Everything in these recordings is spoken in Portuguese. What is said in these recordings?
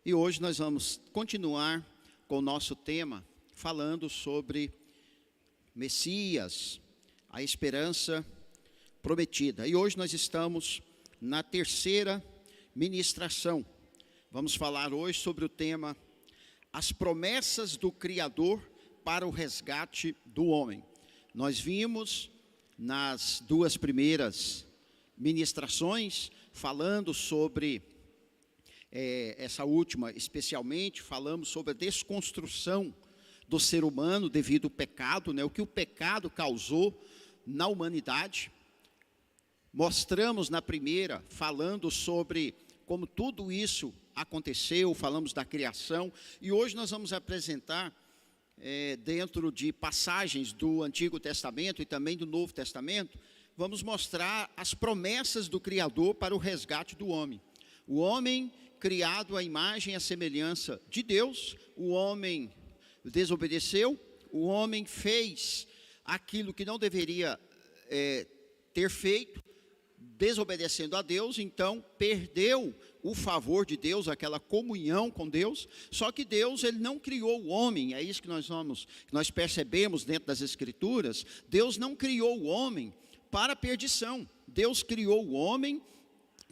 E hoje nós vamos continuar com o nosso tema, falando sobre Messias, a esperança prometida. E hoje nós estamos na terceira ministração. Vamos falar hoje sobre o tema As promessas do Criador para o resgate do homem. Nós vimos nas duas primeiras ministrações falando sobre essa última, especialmente, falamos sobre a desconstrução do ser humano devido ao pecado, o que o pecado causou na humanidade. Mostramos na primeira, falando sobre como tudo isso aconteceu, falamos da criação, e hoje nós vamos apresentar, dentro de passagens do Antigo Testamento e também do Novo Testamento, vamos mostrar as promessas do Criador para o resgate do homem. O homem criado à imagem e à semelhança de Deus, o homem desobedeceu, o homem fez aquilo que não deveria ter feito, desobedecendo a Deus, então perdeu o favor de Deus, aquela comunhão com Deus. Só que Deus, ele não criou o homem, é isso que nós percebemos dentro das Escrituras. Deus não criou o homem para a perdição, Deus criou o homem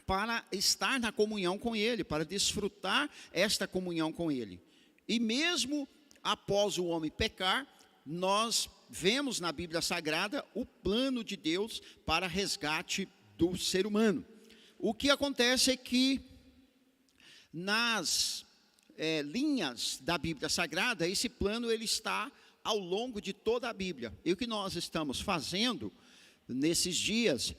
para estar na comunhão com Ele, para desfrutar esta comunhão com Ele. E mesmo após o homem pecar, nós vemos na Bíblia Sagrada o plano de Deus para resgate do ser humano. O que acontece é que nas linhas da Bíblia Sagrada, esse plano ele está ao longo de toda a Bíblia. E o que nós estamos fazendo nesses dias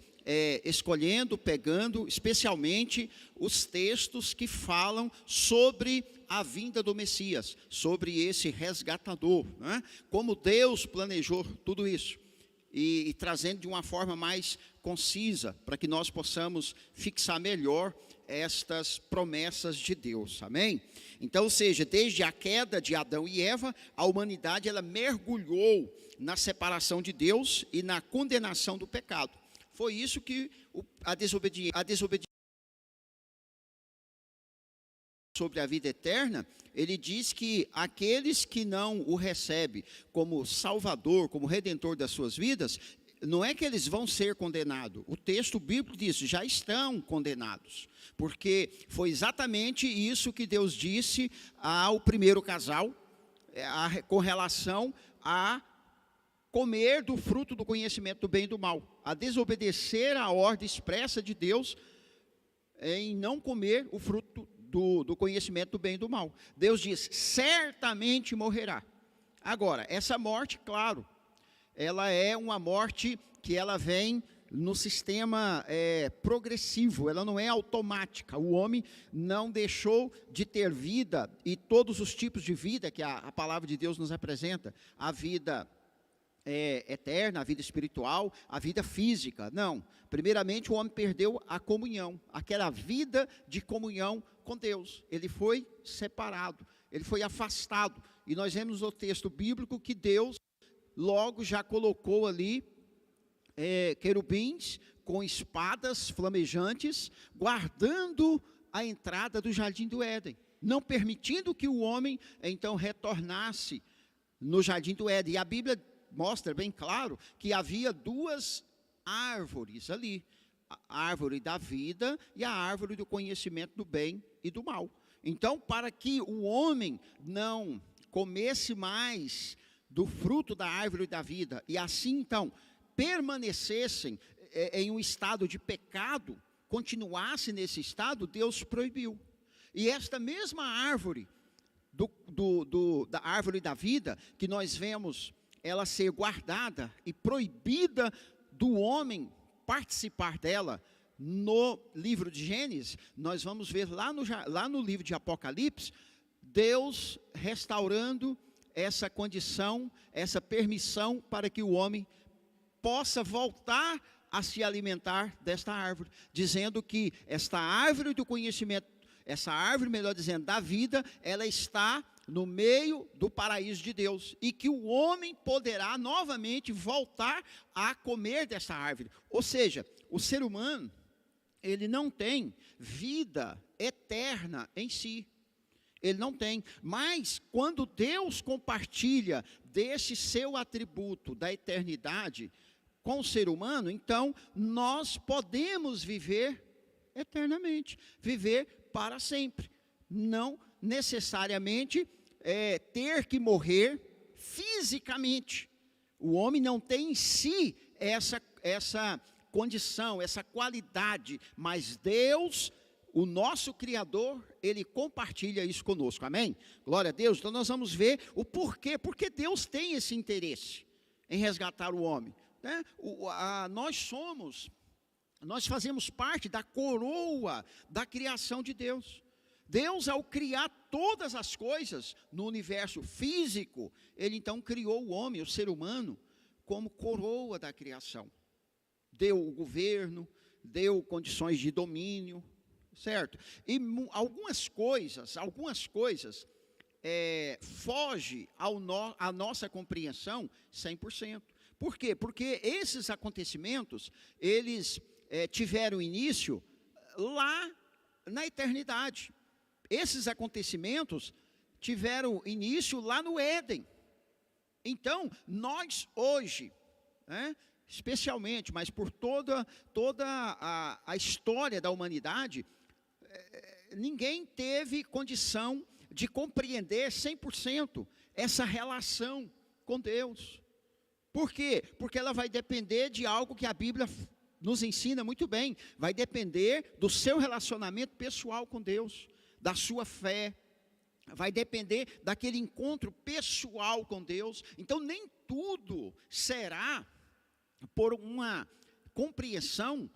escolhendo, pegando especialmente os textos que falam sobre a vinda do Messias, sobre esse resgatador, como Deus planejou tudo isso, e trazendo de uma forma mais concisa, para que nós possamos fixar melhor estas promessas de Deus, amém? Então, ou seja, desde a queda de Adão e Eva, a humanidade ela mergulhou na separação de Deus e na condenação do pecado. Foi isso que a desobediência sobre a vida eterna, ele diz que aqueles que não o recebem como Salvador, como Redentor das suas vidas, não é que eles vão ser condenados. O texto bíblico diz, já estão condenados. Porque foi exatamente isso que Deus disse ao primeiro casal, com relação a comer do fruto do conhecimento do bem e do mal, a desobedecer a ordem expressa de Deus em não comer o fruto do conhecimento do bem e do mal. Deus diz, certamente morrerá. Agora, essa morte, claro, ela é uma morte que ela vem no sistema progressivo, ela não é automática. O homem não deixou de ter vida, e todos os tipos de vida que a palavra de Deus nos apresenta, a vida eterna, a vida espiritual, a vida física. Não, primeiramente o homem perdeu a comunhão, aquela vida de comunhão com Deus. Ele foi separado, ele foi afastado, e nós vemos no texto bíblico que Deus logo já colocou ali querubins com espadas flamejantes, guardando a entrada do jardim do Éden, não permitindo que o homem então retornasse no jardim do Éden. E a Bíblia mostra bem claro que havia duas árvores ali, a árvore da vida e a árvore do conhecimento do bem e do mal. Então, para que o homem não comesse mais do fruto da árvore da vida, e assim então permanecessem em um estado de pecado, continuasse nesse estado, Deus proibiu. E esta mesma árvore, da árvore da vida, que nós vemos ela ser guardada e proibida do homem participar dela, no livro de Gênesis, nós vamos ver lá no livro de Apocalipse, Deus restaurando essa condição, essa permissão para que o homem possa voltar a se alimentar desta árvore, dizendo que esta árvore do conhecimento, essa árvore, melhor dizendo, da vida, ela está no meio do paraíso de Deus, e que o homem poderá novamente voltar a comer dessa árvore. Ou seja, o ser humano, ele não tem vida eterna em si. Ele não tem. Mas quando Deus compartilha desse seu atributo da eternidade com o ser humano, então nós podemos viver eternamente, viver para sempre. Não necessariamente ter que morrer fisicamente. O homem não tem em si essa condição, essa qualidade, mas Deus, o nosso Criador, Ele compartilha isso conosco, amém? Glória a Deus. Então nós vamos ver o porquê, porque Deus tem esse interesse em resgatar o homem, né? Nós fazemos parte da coroa da criação de Deus. Deus, ao criar todas as coisas no universo físico, Ele então criou o homem, o ser humano, como coroa da criação. Deu o governo, deu condições de domínio, certo? E algumas coisas foge à nossa compreensão 100%. Por quê? Porque esses acontecimentos, eles tiveram início lá na eternidade. Esses acontecimentos tiveram início lá no Éden. Então, nós hoje, né, especialmente, mas por toda a história da humanidade, ninguém teve condição de compreender 100% essa relação com Deus. Por quê? Porque ela vai depender de algo que a Bíblia nos ensina muito bem. Vai depender do seu relacionamento pessoal com Deus, da sua fé. Vai depender daquele encontro pessoal com Deus. Então, nem tudo será por uma compreensão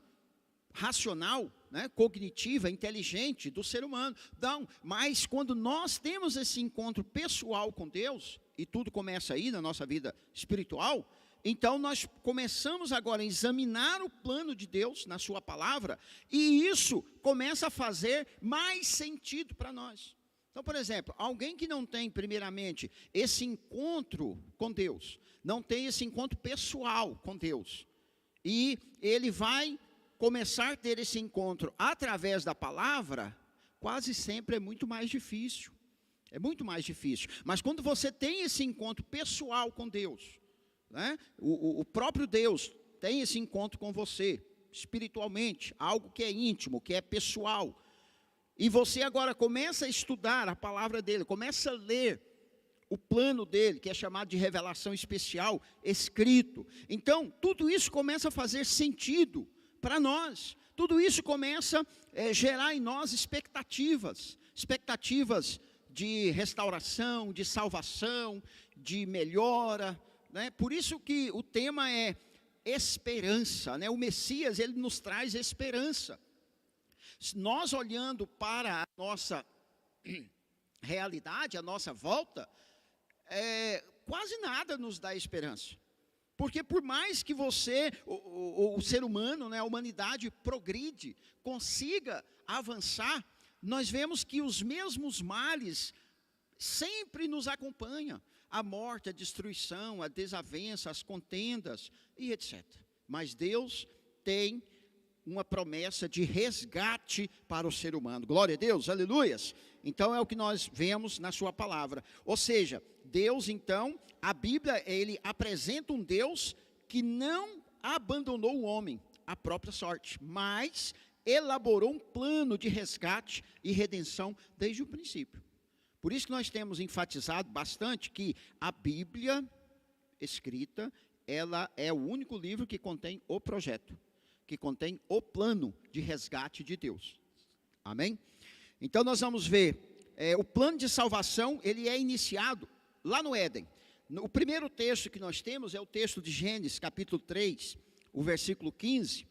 racional, né, cognitiva, inteligente do ser humano. Não, mas quando nós temos esse encontro pessoal com Deus, e tudo começa aí na nossa vida espiritual, então nós começamos agora a examinar o plano de Deus na sua palavra, e isso começa a fazer mais sentido para nós. Então, por exemplo, alguém que não tem primeiramente esse encontro com Deus, não tem esse encontro pessoal com Deus, e ele vai começar a ter esse encontro através da palavra, quase sempre é muito mais difícil. É muito mais difícil. Mas quando você tem esse encontro pessoal com Deus, né, o próprio Deus tem esse encontro com você, espiritualmente, algo que é íntimo, que é pessoal, e você agora começa a estudar a palavra dele, começa a ler o plano dele, que é chamado de revelação especial, escrito. Então, tudo isso começa a fazer sentido para nós. Tudo isso começa a gerar em nós expectativas de restauração, de salvação, de melhora, né? Por isso que o tema é esperança, né? O Messias, ele nos traz esperança. Nós olhando para a nossa realidade, a nossa volta, quase nada nos dá esperança. Porque por mais que você, o ser humano, né, a humanidade progride, consiga avançar, nós vemos que os mesmos males sempre nos acompanham. A morte, a destruição, a desavença, as contendas e etc. Mas Deus tem uma promessa de resgate para o ser humano. Glória a Deus, aleluias. Então é o que nós vemos na sua palavra. Ou seja, Deus então, a Bíblia, ele apresenta um Deus que não abandonou o homem à própria sorte, mas elaborou um plano de resgate e redenção desde o princípio. Por isso que nós temos enfatizado bastante que a Bíblia escrita, ela é o único livro que contém o projeto, que contém o plano de resgate de Deus. Amém? Então nós vamos ver, o plano de salvação, ele é iniciado lá no Éden. O primeiro texto que nós temos é o texto de Gênesis, capítulo 3, o versículo 15,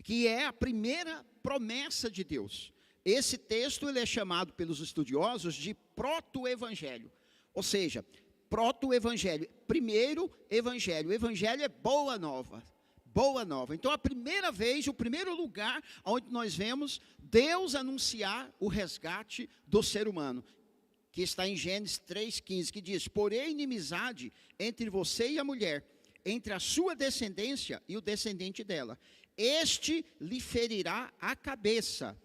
que é a primeira promessa de Deus. Esse texto, ele é chamado pelos estudiosos de proto-evangelho. Ou seja, proto-evangelho, primeiro evangelho. O evangelho é boa nova. Boa nova. Então, a primeira vez, o primeiro lugar onde nós vemos Deus anunciar o resgate do ser humano, que está em Gênesis 3,15, que diz: porém inimizade entre você e a mulher, entre a sua descendência e o descendente dela. Este lhe ferirá a cabeça,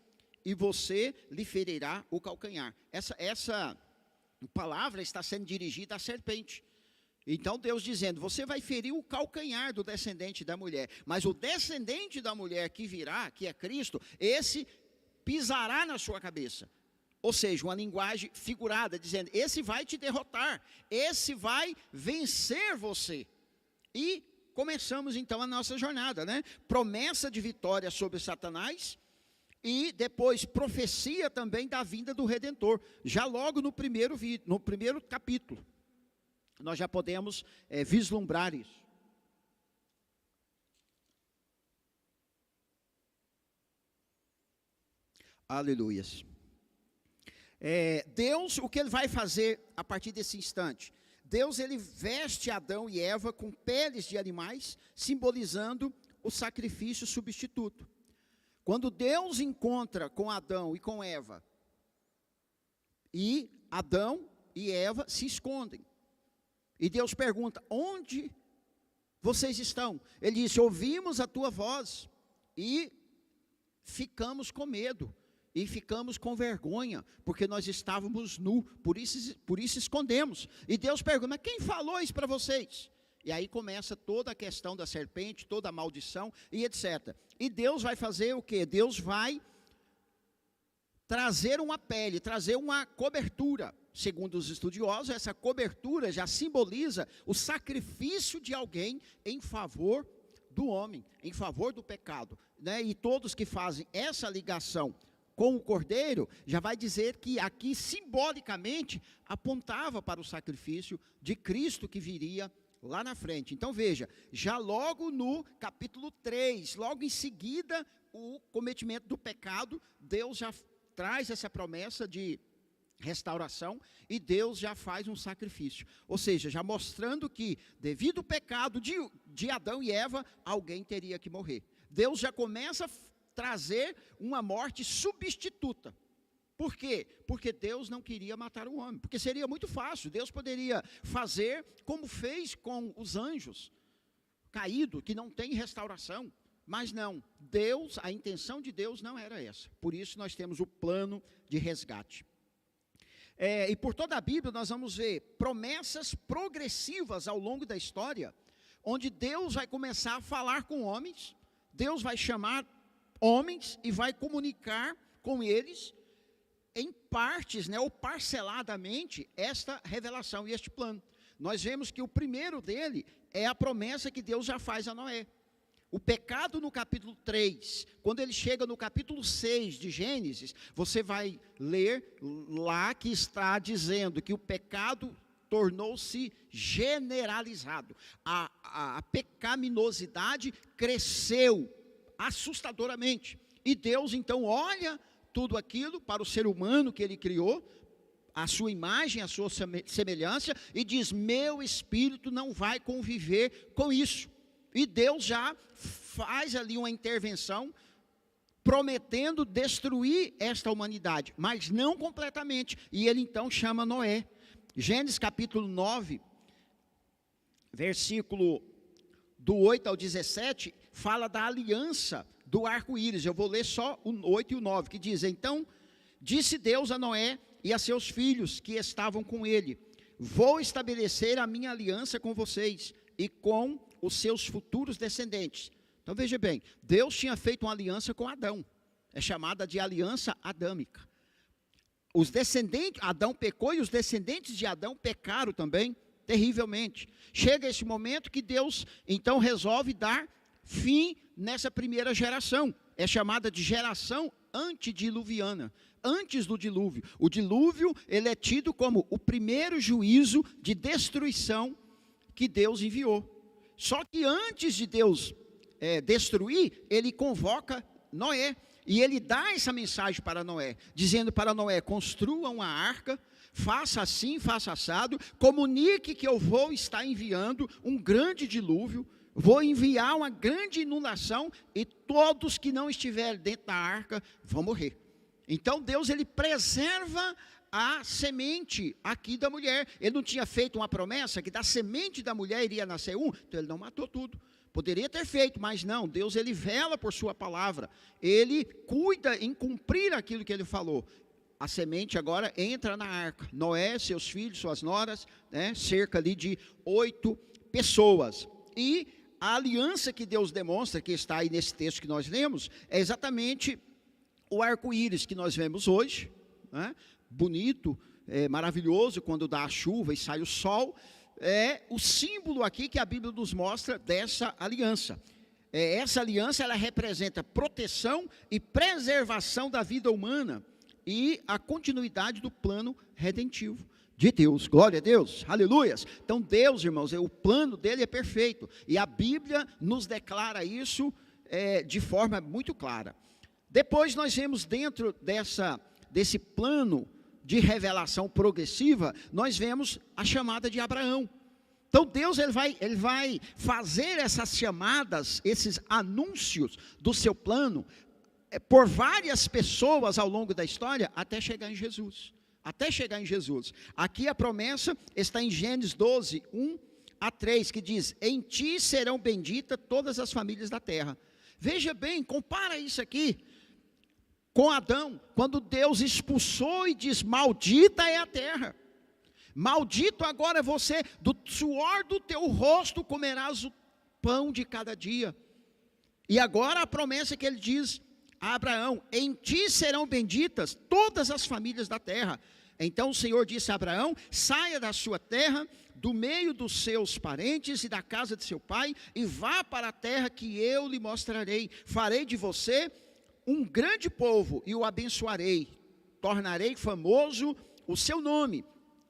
e você lhe ferirá o calcanhar. Essa palavra está sendo dirigida à serpente. Então Deus dizendo, você vai ferir o calcanhar do descendente da mulher, mas o descendente da mulher que virá, que é Cristo, esse pisará na sua cabeça. Ou seja, uma linguagem figurada, dizendo, esse vai te derrotar, esse vai vencer você. E começamos então a nossa jornada, né? Promessa de vitória sobre Satanás e depois profecia também da vinda do Redentor. Já logo no primeiro capítulo, nós já podemos vislumbrar isso. Aleluias. Deus, o que Ele vai fazer a partir desse instante? Deus, Ele veste Adão e Eva com peles de animais, simbolizando o sacrifício substituto. Quando Deus encontra com Adão e com Eva, e Adão e Eva se escondem. E Deus pergunta, onde vocês estão? Ele diz, ouvimos a tua voz e ficamos com medo. E ficamos com vergonha, porque nós estávamos nus, por isso escondemos. E Deus pergunta, mas quem falou isso para vocês? E aí começa toda a questão da serpente, toda a maldição e etc. E Deus vai fazer o quê? Deus vai trazer uma pele, trazer uma cobertura. Segundo os estudiosos, essa cobertura já simboliza o sacrifício de alguém em favor do homem, em favor do pecado, né? E todos que fazem essa ligação com o Cordeiro, já vai dizer que aqui simbolicamente apontava para o sacrifício de Cristo que viria lá na frente. Então veja, já logo no capítulo 3, logo em seguida o cometimento do pecado, Deus já traz essa promessa de restauração e Deus já faz um sacrifício. Ou seja, já mostrando que devido ao pecado de Adão e Eva, alguém teria que morrer. Deus já começa a trazer uma morte substituta. Por quê? Porque Deus não queria matar o homem, porque seria muito fácil. Deus poderia fazer como fez com os anjos caídos, que não tem restauração. Mas não, Deus, a intenção de Deus não era essa. Por isso nós temos o plano de resgate. E por toda a Bíblia nós vamos ver promessas progressivas ao longo da história, onde Deus vai começar a falar com homens, Deus vai chamar homens e vai comunicar com eles em partes, né, ou parceladamente, esta revelação e este plano. Nós vemos que o primeiro dele é a promessa que Deus já faz a Noé. O pecado no capítulo 3, quando ele chega no capítulo 6 de Gênesis, você vai ler lá que está dizendo que o pecado tornou-se generalizado. A pecaminosidade cresceu assustadoramente. E Deus então olha tudo aquilo para o ser humano que Ele criou, a sua imagem, a sua semelhança, e diz, meu espírito não vai conviver com isso. E Deus já faz ali uma intervenção, prometendo destruir esta humanidade, mas não completamente. E Ele então chama Noé. Gênesis capítulo 9, versículo do 8 ao 17, fala da aliança do arco-íris. Eu vou ler só o 8 e o 9, que diz, então, disse Deus a Noé e a seus filhos que estavam com ele, vou estabelecer a minha aliança com vocês e com os seus futuros descendentes. Então veja bem, Deus tinha feito uma aliança com Adão, é chamada de aliança adâmica. Os descendentes, Adão pecou e os descendentes de Adão pecaram também, terrivelmente. Chega esse momento que Deus então resolve dar fim nessa primeira geração. É chamada de geração antediluviana, antes do dilúvio. O dilúvio, ele é tido como o primeiro juízo de destruição que Deus enviou. Só que antes de Deus destruir, ele convoca Noé. E ele dá essa mensagem para Noé, dizendo para Noé, construa uma arca, faça assim, faça assado, comunique que eu vou estar enviando um grande dilúvio, vou enviar uma grande inundação e todos que não estiverem dentro da arca vão morrer. Então Deus, ele preserva a semente aqui da mulher. Ele não tinha feito uma promessa que da semente da mulher iria nascer um, então ele não matou tudo. Poderia ter feito, mas não. Deus, ele vela por sua palavra. Ele cuida em cumprir aquilo que ele falou. A semente agora entra na arca. Noé, seus filhos, suas noras, né, cerca ali de 8 pessoas. E a aliança que Deus demonstra, que está aí nesse texto que nós lemos, é exatamente o arco-íris que nós vemos hoje, né, bonito, maravilhoso, quando dá a chuva e sai o sol. É o símbolo aqui que a Bíblia nos mostra dessa aliança. Essa aliança, ela representa proteção e preservação da vida humana e a continuidade do plano redentivo de Deus. Glória a Deus, aleluias. Então Deus, irmãos, o plano dele é perfeito, e a Bíblia nos declara isso de forma muito clara. Depois nós vemos dentro desse plano de revelação progressiva, nós vemos a chamada de Abraão. Então Deus ele vai fazer essas chamadas, esses anúncios do seu plano, por várias pessoas ao longo da história, até chegar em Jesus. Até chegar em Jesus. Aqui a promessa está em Gênesis 12, 1-3, que diz: em ti serão benditas todas as famílias da terra. Veja bem, compara isso aqui com Adão, quando Deus expulsou e diz: maldita é a terra, maldito agora é você, do suor do teu rosto comerás o pão de cada dia. E agora a promessa que ele diz a Abraão: em ti serão benditas todas as famílias da terra. Então o Senhor disse a Abraão: saia da sua terra, do meio dos seus parentes e da casa de seu pai, e vá para a terra que eu lhe mostrarei. Farei de você um grande povo e o abençoarei, tornarei famoso o seu nome,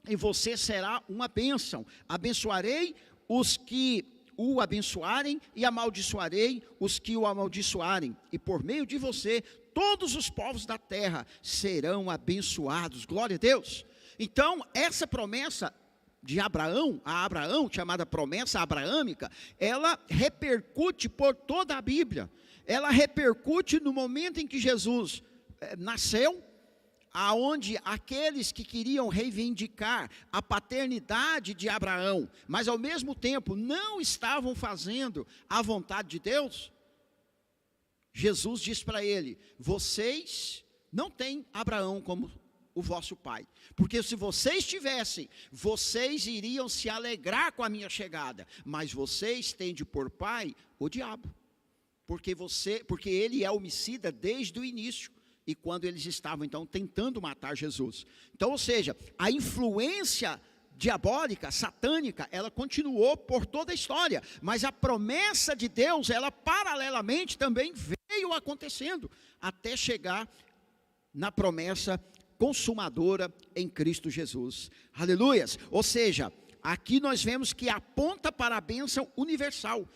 e você será uma bênção. Abençoarei os que o abençoarem, e amaldiçoarei os que o amaldiçoarem, e por meio de você todos os povos da terra serão abençoados. Glória a Deus. Então essa promessa de Abraão, a Abraão, chamada promessa abraâmica, ela repercute por toda a Bíblia. Ela repercute no momento em que Jesus nasceu, aonde aqueles que queriam reivindicar a paternidade de Abraão, mas ao mesmo tempo não estavam fazendo a vontade de Deus, Jesus diz para ele: vocês não têm Abraão como o vosso pai, porque se vocês tivessem, vocês iriam se alegrar com a minha chegada, mas vocês têm de por pai o diabo, porque ele é homicida desde o início, e quando eles estavam então tentando matar Jesus. Então, ou seja, a influência diabólica, satânica, ela continuou por toda a história, mas a promessa de Deus, ela paralelamente também veio acontecendo, até chegar na promessa consumadora em Cristo Jesus. Aleluias. Ou seja, aqui nós vemos que aponta para a bênção universal.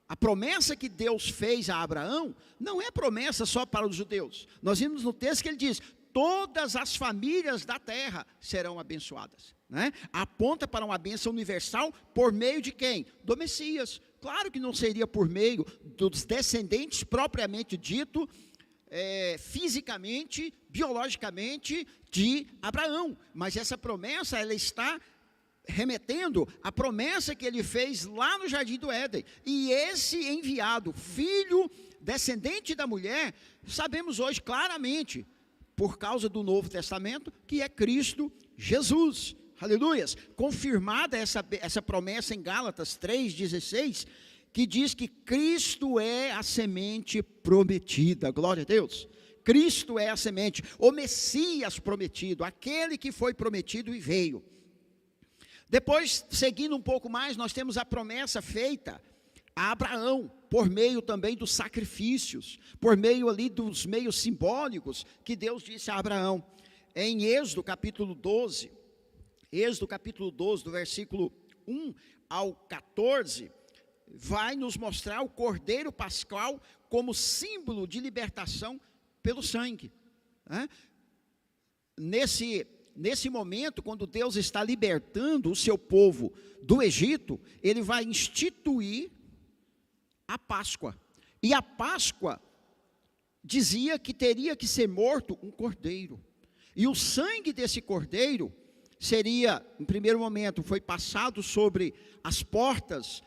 A promessa que Deus fez a Abraão não é promessa só para os judeus. Nós vimos no texto que ele diz: todas as famílias da terra serão abençoadas, né? Aponta para uma bênção universal por meio de quem? Do Messias. Claro que não seria por meio dos descendentes propriamente dito, fisicamente, biologicamente de Abraão, mas essa promessa ela está remetendo à promessa que ele fez lá no Jardim do Éden. E esse enviado, filho, descendente da mulher, sabemos hoje claramente, por causa do Novo Testamento, que é Cristo Jesus. Aleluias. Confirmada essa promessa em Gálatas 3,16, que diz que Cristo é a semente prometida. Glória a Deus. Cristo é a semente, o Messias prometido, aquele que foi prometido e veio. Depois, seguindo um pouco mais, nós temos a promessa feita a Abraão, por meio também dos sacrifícios, por meio ali dos meios simbólicos, que Deus disse a Abraão. Em Êxodo capítulo 12, do versículo 1 ao 14, vai nos mostrar o Cordeiro Pascal como símbolo de libertação pelo sangue, né? Nesse momento, quando Deus está libertando o seu povo do Egito, ele vai instituir a Páscoa. E a Páscoa dizia que teria que ser morto um cordeiro. E o sangue desse cordeiro seria, em primeiro momento, foi passado sobre as portas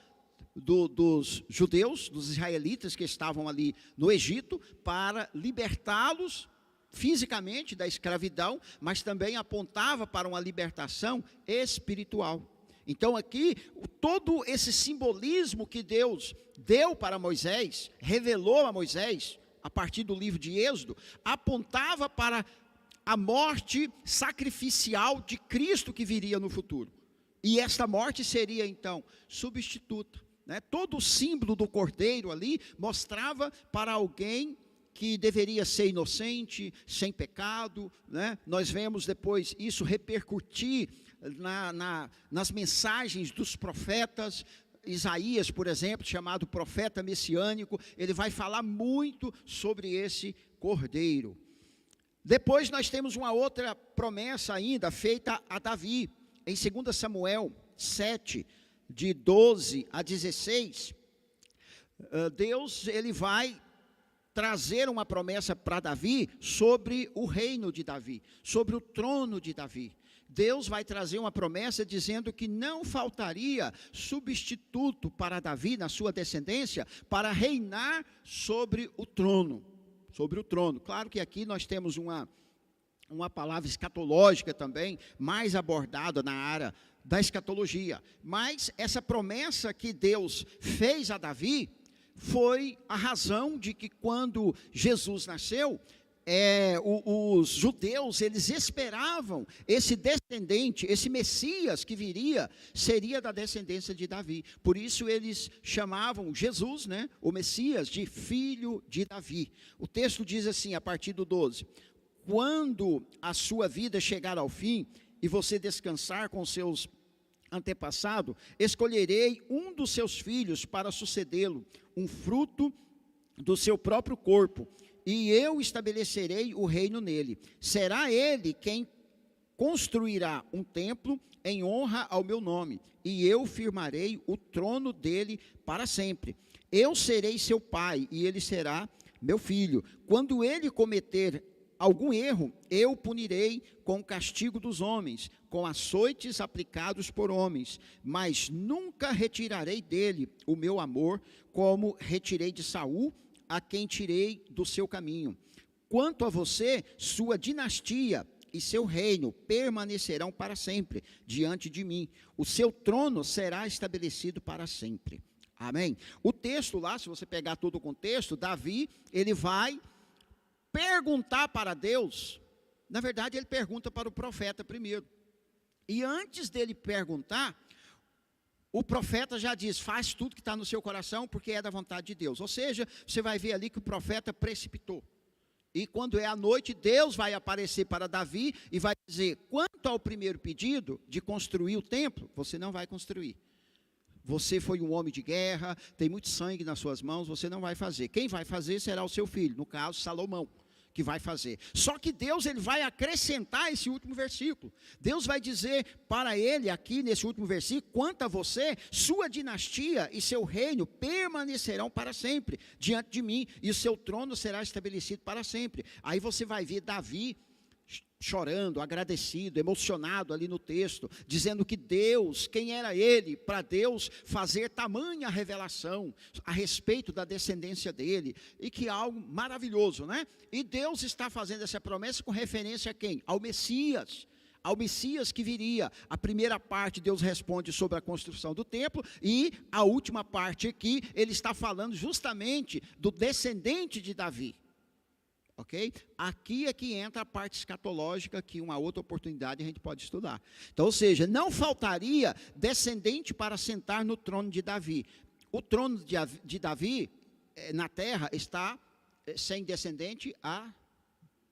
dos judeus, dos israelitas que estavam ali no Egito, para libertá-los fisicamente da escravidão, mas também apontava para uma libertação espiritual. Então aqui, todo esse simbolismo que Deus deu para Moisés, revelou a Moisés, a partir do livro de Êxodo, apontava para a morte sacrificial de Cristo que viria no futuro. E esta morte seria então substituta, né? Todo o símbolo do cordeiro ali mostrava para alguém que deveria ser inocente, sem pecado, né? Nós vemos depois isso repercutir nas mensagens dos profetas. Isaías, por exemplo, chamado profeta messiânico, ele vai falar muito sobre esse cordeiro. Depois nós temos uma outra promessa ainda feita a Davi, em 2 Samuel 7, de 12 a 16, Deus ele vai trazer uma promessa para Davi sobre o reino de Davi, sobre o trono de Davi. Deus vai trazer uma promessa dizendo que não faltaria substituto para Davi, na sua descendência, para reinar sobre o trono. Sobre o trono. Claro que aqui nós temos uma palavra escatológica também, mais abordada na área da escatologia. Mas essa promessa que Deus fez a Davi foi a razão de que quando Jesus nasceu, os judeus, eles esperavam esse descendente, esse Messias que viria, seria da descendência de Davi. Por isso eles chamavam Jesus, né, o Messias, de filho de Davi. O texto diz assim, a partir do 12: quando a sua vida chegar ao fim, e você descansar com seus antepassados, escolherei um dos seus filhos para sucedê-lo, um fruto do seu próprio corpo, e eu estabelecerei o reino nele. Será ele quem construirá um templo em honra ao meu nome, e eu firmarei o trono dele para sempre. Eu serei seu pai, e ele será meu filho. Quando ele cometer algum erro, eu punirei com o castigo dos homens, com açoites aplicados por homens, mas nunca retirarei dele o meu amor, como retirei de Saul, a quem tirei do seu caminho. Quanto a você, sua dinastia e seu reino permanecerão para sempre diante de mim. O seu trono será estabelecido para sempre. Amém? O texto lá, se você pegar todo o contexto, Davi, ele vai perguntar para Deus. Na verdade, ele pergunta para o profeta primeiro. E antes dele perguntar, o profeta já diz: faz tudo que está no seu coração, porque é da vontade de Deus. Ou seja, você vai ver ali que o profeta precipitou. E quando é à noite, Deus vai aparecer para Davi e vai dizer: quanto ao primeiro pedido de construir o templo, você não vai construir. Você foi um homem de guerra, tem muito sangue nas suas mãos, você não vai fazer. Quem vai fazer será o seu filho, no caso Salomão, que vai fazer. Só que Deus, ele vai acrescentar esse último versículo. Deus vai dizer para ele aqui nesse último versículo: quanto a você, sua dinastia e seu reino permanecerão para sempre diante de mim, e o seu trono será estabelecido para sempre. Aí você vai ver Davi chorando, agradecido, emocionado ali no texto, dizendo que Deus, quem era ele, para Deus fazer tamanha revelação a respeito da descendência dele, e que é algo maravilhoso, né? E Deus está fazendo essa promessa com referência a quem? Ao Messias que viria. A primeira parte Deus responde sobre a construção do templo, e a última parte aqui, ele está falando justamente do descendente de Davi. Ok? Aqui é que entra a parte escatológica, que uma outra oportunidade a gente pode estudar. Então, ou seja, não faltaria descendente para sentar no trono de Davi. O trono de Davi na terra está sem descendente há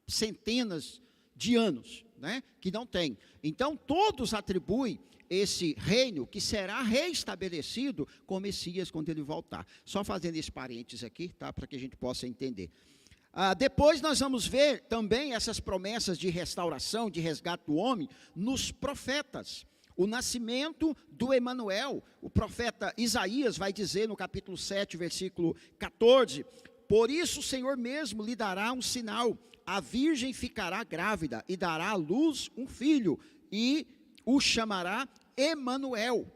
centenas de anos, né? Que não tem. Então, todos atribuem esse reino que será reestabelecido com o Messias quando ele voltar. Só fazendo esse parênteses aqui, tá? Para que a gente possa entender. Depois nós vamos ver também essas promessas de restauração, de resgate do homem, nos profetas. O nascimento do Emanuel, o profeta Isaías vai dizer no capítulo 7, versículo 14: por isso o Senhor mesmo lhe dará um sinal, a virgem ficará grávida e dará à luz um filho, e o chamará Emanuel.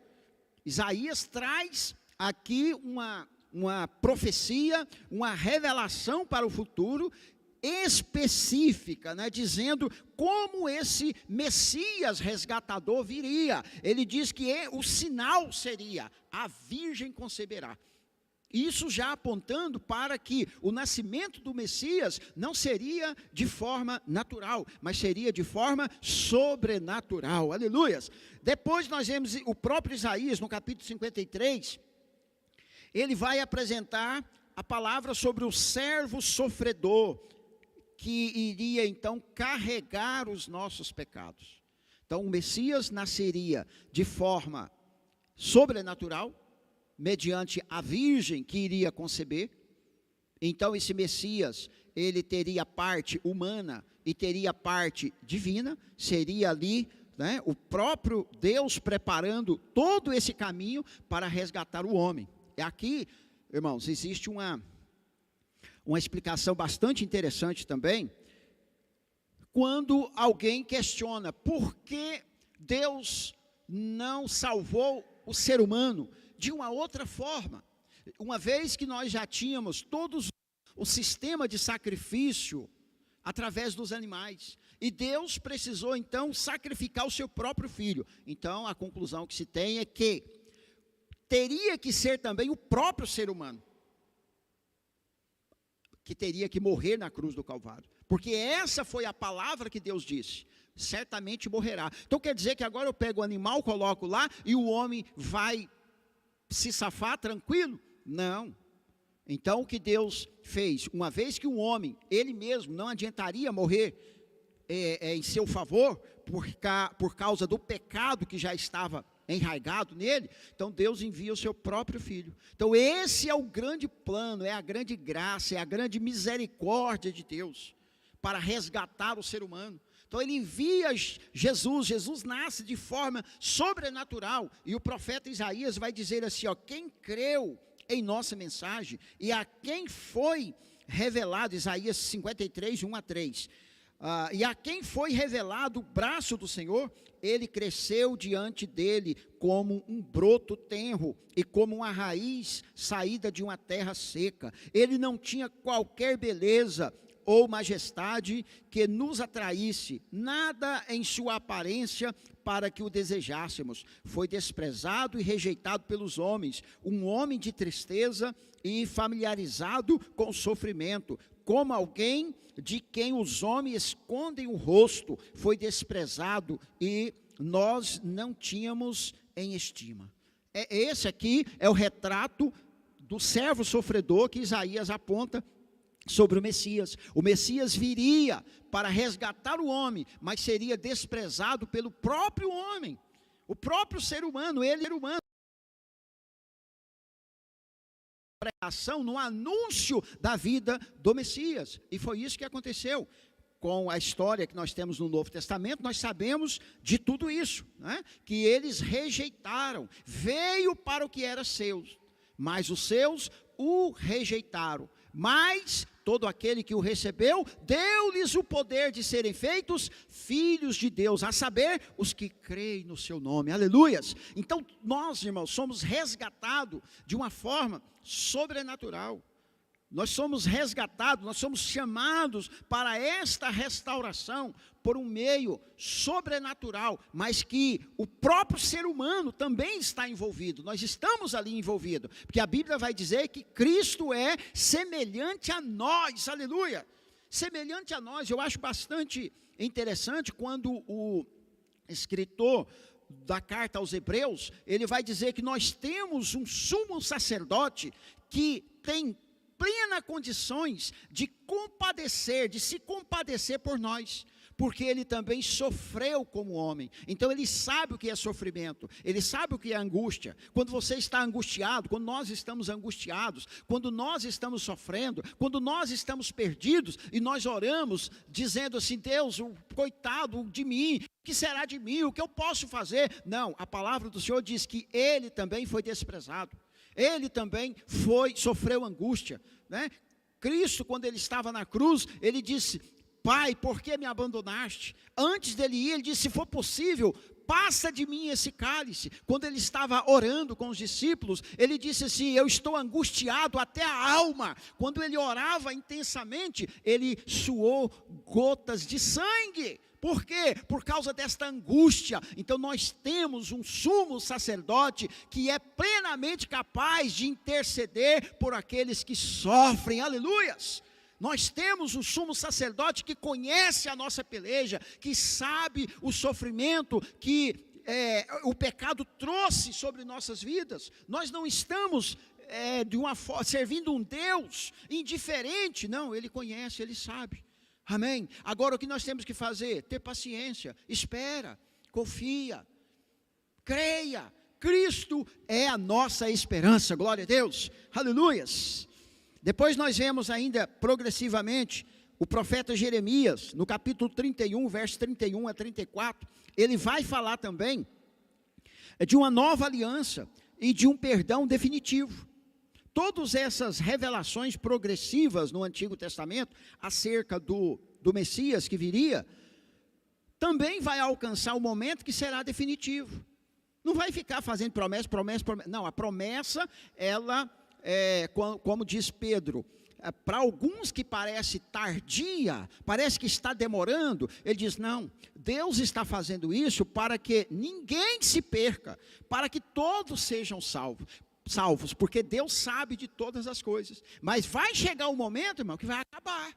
Isaías traz aqui uma profecia, uma revelação para o futuro, específica, né, dizendo como esse Messias resgatador viria. Ele diz que o sinal seria: a virgem conceberá. Isso já apontando para que o nascimento do Messias não seria de forma natural, mas seria de forma sobrenatural. Aleluias! Depois nós vemos o próprio Isaías, no capítulo 53, ele vai apresentar a palavra sobre o servo sofredor, que iria então carregar os nossos pecados. Então o Messias nasceria de forma sobrenatural, mediante a virgem que iria conceber. Então esse Messias, ele teria parte humana e teria parte divina, seria ali, né, o próprio Deus preparando todo esse caminho para resgatar o homem. E aqui, irmãos, existe uma explicação bastante interessante também, quando alguém questiona por que Deus não salvou o ser humano de uma outra forma, uma vez que nós já tínhamos todo o sistema de sacrifício através dos animais, e Deus precisou então sacrificar o seu próprio filho. Então a conclusão que se tem é que teria que ser também o próprio ser humano que teria que morrer na cruz do Calvário, porque essa foi a palavra que Deus disse: certamente morrerá. Então quer dizer que agora eu pego o animal, coloco lá e o homem vai se safar tranquilo? Não. Então o que Deus fez, uma vez que o homem, ele mesmo, não adiantaria morrer em seu favor, por causa do pecado que já estava enraizado nele, então Deus envia o seu próprio filho. Então esse é o grande plano, é a grande graça, é a grande misericórdia de Deus, para resgatar o ser humano. Então ele envia Jesus nasce de forma sobrenatural, e o profeta Isaías vai dizer assim, ó: quem creu em nossa mensagem, e a quem foi revelado, Isaías 53, 1 a 3, e a quem foi revelado o braço do Senhor, ele cresceu diante dele como um broto tenro, e como uma raiz saída de uma terra seca. Ele não tinha qualquer beleza ou majestade que nos atraísse, nada em sua aparência para que o desejássemos. Foi desprezado e rejeitado pelos homens, um homem de tristeza e familiarizado com o sofrimento, como alguém de quem os homens escondem o rosto. Foi desprezado e nós não tínhamos em estima. Esse aqui é o retrato do servo sofredor que Isaías aponta sobre o Messias. O Messias viria para resgatar o homem, mas seria desprezado pelo próprio homem, o próprio ser humano, ele era humano. Pregação no anúncio da vida do Messias, e foi isso que aconteceu. Com a história que nós temos no Novo Testamento, nós sabemos de tudo isso, né? Que eles rejeitaram, veio para o que era seus, mas os seus o rejeitaram. Mas todo aquele que o recebeu, deu-lhes o poder de serem feitos filhos de Deus, a saber, os que creem no seu nome. Aleluias! Então nós, irmãos, somos resgatados de uma forma sobrenatural. Nós somos resgatados, nós somos chamados para esta restauração por um meio sobrenatural, mas que o próprio ser humano também está envolvido. Nós estamos ali envolvidos, porque a Bíblia vai dizer que Cristo é semelhante a nós, aleluia, semelhante a nós. Eu acho bastante interessante quando o escritor da carta aos Hebreus, ele vai dizer que nós temos um sumo sacerdote que tem plena condições de compadecer, de se compadecer por nós, porque ele também sofreu como homem. Então ele sabe o que é sofrimento, ele sabe o que é angústia. Quando você está angustiado, quando nós estamos angustiados, quando nós estamos sofrendo, quando nós estamos perdidos, e nós oramos dizendo assim: Deus, coitado de mim, o que será de mim, o que eu posso fazer? Não, a palavra do Senhor diz que ele também foi desprezado, ele também sofreu angústia, né? Cristo, quando ele estava na cruz, ele disse: Pai, por que me abandonaste? Antes dele ir, ele disse, se for possível, passa de mim esse cálice. Quando ele estava orando com os discípulos, ele disse assim, eu estou angustiado até a alma. Quando ele orava intensamente, ele suou gotas de sangue. Por quê? Por causa desta angústia. Então nós temos um sumo sacerdote que é plenamente capaz de interceder por aqueles que sofrem. Aleluias! Nós temos um sumo sacerdote que conhece a nossa peleja, que sabe o sofrimento que o pecado trouxe sobre nossas vidas. Nós não estamos servindo um Deus indiferente, não, Ele conhece, Ele sabe. Amém? Agora o que nós temos que fazer? Ter paciência, espera, confia, creia. Cristo é a nossa esperança, glória a Deus, aleluias. Depois nós vemos ainda progressivamente o profeta Jeremias, no capítulo 31, versos 31 a 34, ele vai falar também de uma nova aliança e de um perdão definitivo. Todas essas revelações progressivas no Antigo Testamento, acerca do Messias que viria, também vai alcançar o momento que será definitivo. Não vai ficar fazendo promessa. Não, a promessa, ela... como diz Pedro, para alguns que parece tardia, parece que está demorando, ele diz, não, Deus está fazendo isso para que ninguém se perca, para que todos sejam salvos, porque Deus sabe de todas as coisas, mas vai chegar um momento, irmão, que vai acabar.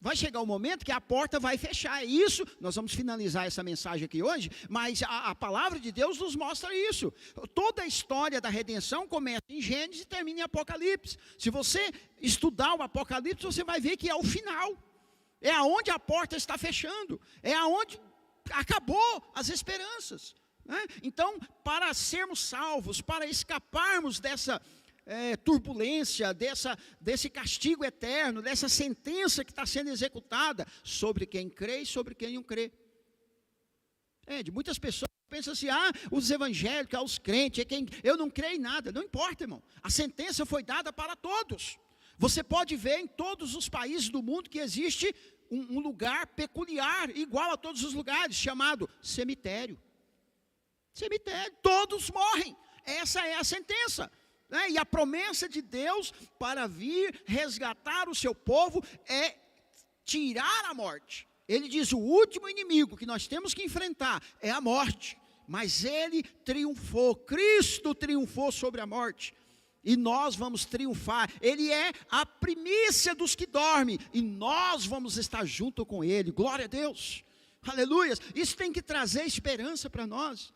Vai chegar um momento que a porta vai fechar. Isso, nós vamos finalizar essa mensagem aqui hoje, mas a palavra de Deus nos mostra isso. Toda a história da redenção começa em Gênesis e termina em Apocalipse. Se você estudar o Apocalipse, você vai ver que é o final. É aonde a porta está fechando. É aonde acabou as esperanças. Né? Então, para sermos salvos, para escaparmos dessa... turbulência, desse castigo eterno, dessa sentença que está sendo executada sobre quem crê e sobre quem não crê. De muitas pessoas pensam assim, os evangélicos, os crentes, eu não creio em nada. Não importa, irmão, a sentença foi dada para todos. Você pode ver em todos os países do mundo que existe um lugar peculiar, igual a todos os lugares, chamado cemitério. Cemitério, todos morrem, essa é a sentença. E a promessa de Deus para vir resgatar o seu povo é tirar a morte. Ele diz, o último inimigo que nós temos que enfrentar é a morte. Mas ele triunfou, Cristo triunfou sobre a morte. E nós vamos triunfar. Ele é a primícia dos que dormem. E nós vamos estar junto com ele. Glória a Deus. Aleluia. Isso tem que trazer esperança para nós.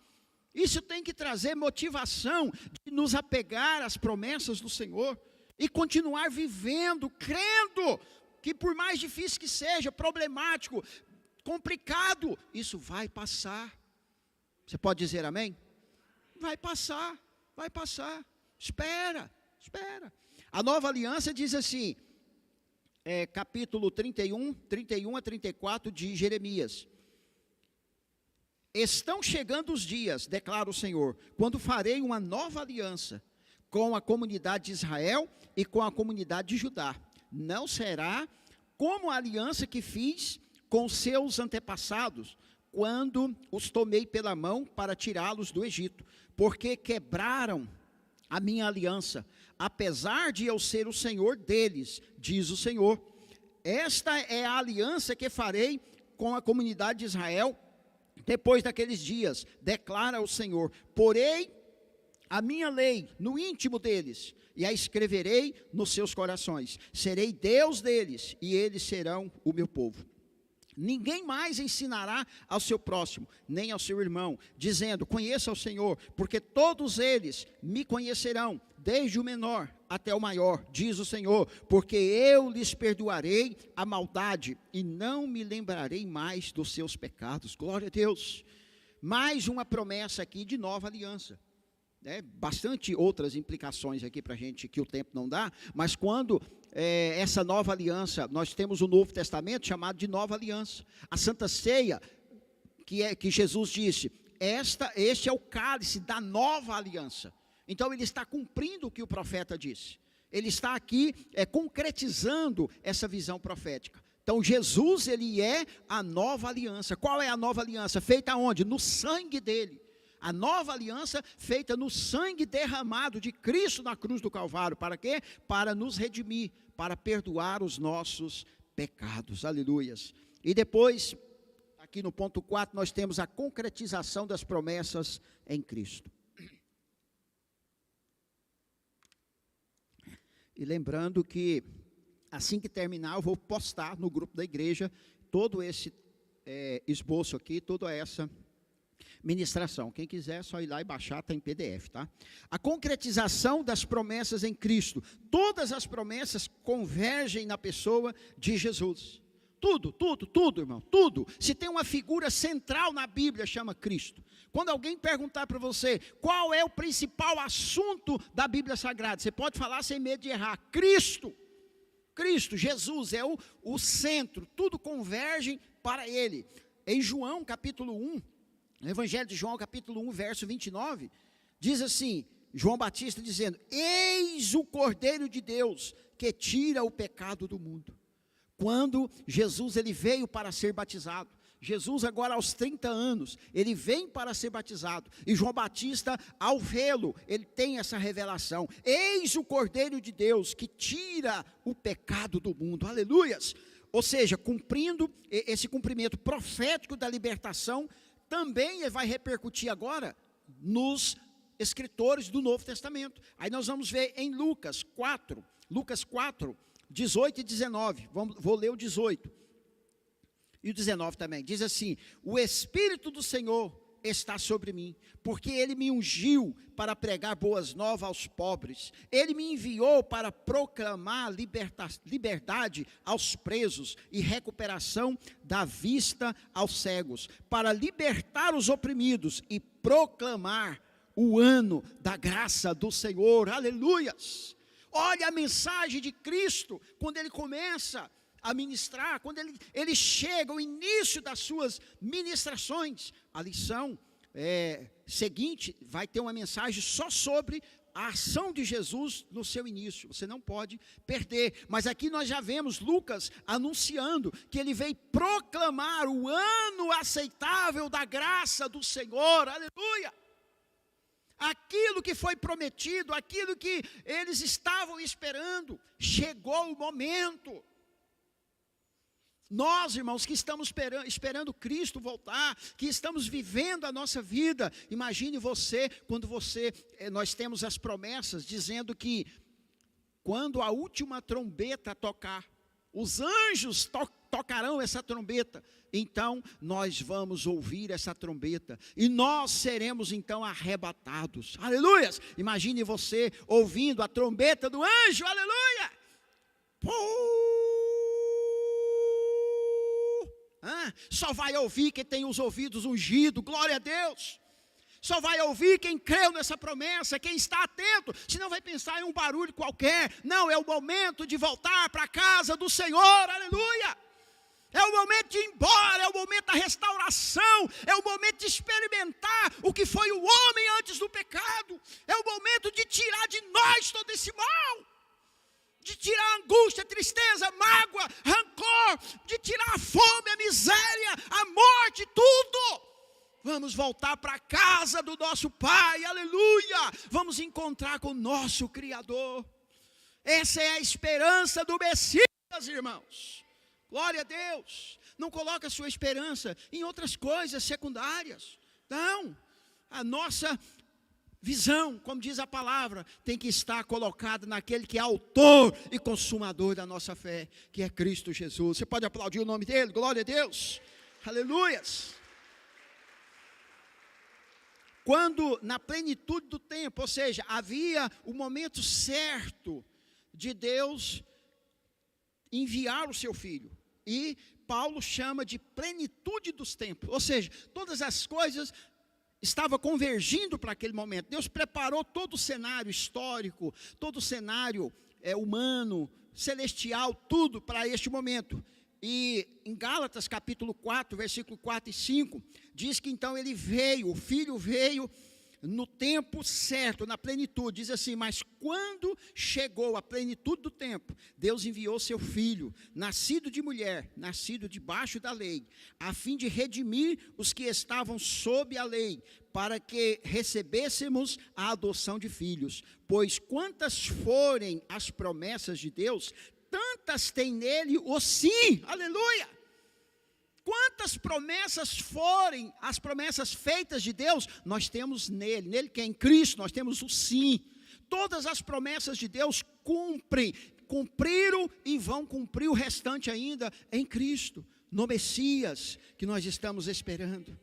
Isso tem que trazer motivação de nos apegar às promessas do Senhor e continuar vivendo, crendo que por mais difícil que seja, problemático, complicado, isso vai passar. Você pode dizer amém? Vai passar, vai passar. Espera. A nova aliança diz assim, capítulo 31 a 34 de Jeremias. Estão chegando os dias, declara o Senhor, quando farei uma nova aliança com a comunidade de Israel e com a comunidade de Judá. Não será como a aliança que fiz com seus antepassados, quando os tomei pela mão para tirá-los do Egito, porque quebraram a minha aliança, apesar de eu ser o Senhor deles, diz o Senhor. Esta é a aliança que farei com a comunidade de Israel, depois daqueles dias, declara o Senhor, porei a minha lei no íntimo deles, e a escreverei nos seus corações, serei Deus deles, e eles serão o meu povo. Ninguém mais ensinará ao seu próximo, nem ao seu irmão, dizendo, conheça o Senhor, porque todos eles me conhecerão, desde o menor até o maior, diz o Senhor, porque eu lhes perdoarei a maldade, e não me lembrarei mais dos seus pecados. Glória a Deus. Mais uma promessa aqui de nova aliança. Bastante outras implicações aqui para a gente, que o tempo não dá, mas quando essa nova aliança, nós temos o Novo Testamento chamado de nova aliança, a Santa Ceia, que Jesus disse, este é o cálice da nova aliança. Então ele está cumprindo o que o profeta disse, ele está aqui concretizando essa visão profética. Então Jesus, ele é a nova aliança. Qual é a nova aliança? Feita onde? No sangue dele. A nova aliança feita no sangue derramado de Cristo na cruz do Calvário. Para quê? Para nos redimir, para perdoar os nossos pecados. Aleluias. E depois, aqui no ponto 4, nós temos a concretização das promessas em Cristo. E lembrando que, assim que terminar, eu vou postar no grupo da igreja todo esse esboço aqui, toda essa ministração. Quem quiser é só ir lá e baixar, está em PDF, tá? A concretização das promessas em Cristo. Todas as promessas convergem na pessoa de Jesus. Tudo, irmão, tudo. Se tem uma figura central na Bíblia, chama Cristo. Quando alguém perguntar para você, qual é o principal assunto da Bíblia Sagrada? Você pode falar sem medo de errar. Cristo, Jesus é o centro. Tudo converge para Ele. Em João, capítulo 1, no Evangelho de João, capítulo 1, verso 29, diz assim, João Batista dizendo, eis o Cordeiro de Deus, que tira o pecado do mundo. Quando Jesus, ele veio para ser batizado, Jesus agora aos 30 anos, ele vem para ser batizado, e João Batista, ao vê-lo, ele tem essa revelação, eis o Cordeiro de Deus, que tira o pecado do mundo, aleluias, ou seja, cumprindo esse cumprimento profético da libertação, também vai repercutir agora nos escritores do Novo Testamento. Aí nós vamos ver em Lucas 4, 18 e 19, vou ler o 18, e o 19 também, diz assim, o Espírito do Senhor está sobre mim, porque Ele me ungiu para pregar boas novas aos pobres, Ele me enviou para proclamar liberdade aos presos e recuperação da vista aos cegos, para libertar os oprimidos e proclamar o ano da graça do Senhor, aleluias. Olha a mensagem de Cristo, quando Ele começa a ministrar, quando ele chega ao início das suas ministrações, a lição seguinte vai ter uma mensagem só sobre a ação de Jesus no seu início, você não pode perder, mas aqui nós já vemos Lucas anunciando que ele veio proclamar o ano aceitável da graça do Senhor, aleluia, aquilo que foi prometido, aquilo que eles estavam esperando, chegou o momento. Nós, irmãos, que estamos esperando Cristo voltar, que estamos vivendo a nossa vida, imagine você, quando nós temos as promessas, dizendo que, quando a última trombeta tocar, os anjos tocarão essa trombeta, então nós vamos ouvir essa trombeta, e nós seremos então arrebatados, aleluias, imagine você ouvindo a trombeta do anjo, aleluia, só vai ouvir quem tem os ouvidos ungidos, glória a Deus, só vai ouvir quem creu nessa promessa, quem está atento, senão vai pensar em um barulho qualquer, não, é o momento de voltar para a casa do Senhor, aleluia, é o momento de ir embora, é o momento da restauração, é o momento de experimentar o que foi o homem antes do pecado, é o momento de tirar de nós todo esse mal, de tirar a angústia, a tristeza, a mágoa, rancor, de tirar a fome, a miséria, a morte, tudo. Vamos voltar para a casa do nosso Pai, aleluia. Vamos encontrar com o nosso Criador. Essa é a esperança do Messias, irmãos. Glória a Deus. Não coloque a sua esperança em outras coisas secundárias. Não. A nossa visão, como diz a palavra, tem que estar colocada naquele que é autor e consumador da nossa fé, que é Cristo Jesus. Você pode aplaudir o nome dele? Glória a Deus. Aleluias. Quando na plenitude do tempo, ou seja, havia o momento certo de Deus enviar o seu Filho. E Paulo chama de plenitude dos tempos. Ou seja, todas as coisas estava convergindo para aquele momento. Deus preparou todo o cenário histórico, todo o cenário humano, celestial, tudo para este momento. E em Gálatas capítulo 4, versículo 4 e 5, diz que então ele veio, o Filho veio no tempo certo, na plenitude. Diz assim: mas quando chegou a plenitude do tempo, Deus enviou seu Filho, nascido de mulher, nascido debaixo da lei, a fim de redimir os que estavam sob a lei, para que recebêssemos a adoção de filhos. Pois quantas forem as promessas de Deus, tantas tem nele o sim. Aleluia! Quantas promessas forem as promessas feitas de Deus, nós temos nele que é em Cristo, nós temos o sim. Todas as promessas de Deus cumpriram e vão cumprir o restante ainda em Cristo, no Messias que nós estamos esperando.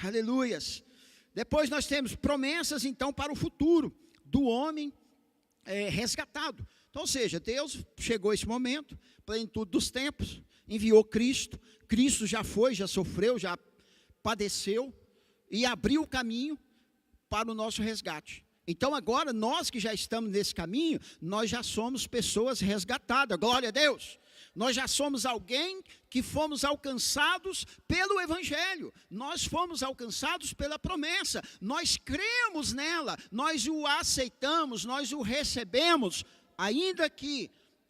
Aleluias. Depois nós temos promessas então para o futuro do homem resgatado. Então, ou seja, Deus chegou a esse momento, plenitude dos tempos, enviou Cristo. Cristo já foi, já sofreu, já padeceu e abriu o caminho para o nosso resgate. Então agora, nós que já estamos nesse caminho, nós já somos pessoas resgatadas, glória a Deus. Nós já somos alguém que fomos alcançados pelo Evangelho, nós fomos alcançados pela promessa, nós cremos nela, nós o aceitamos, nós o recebemos, ainda que,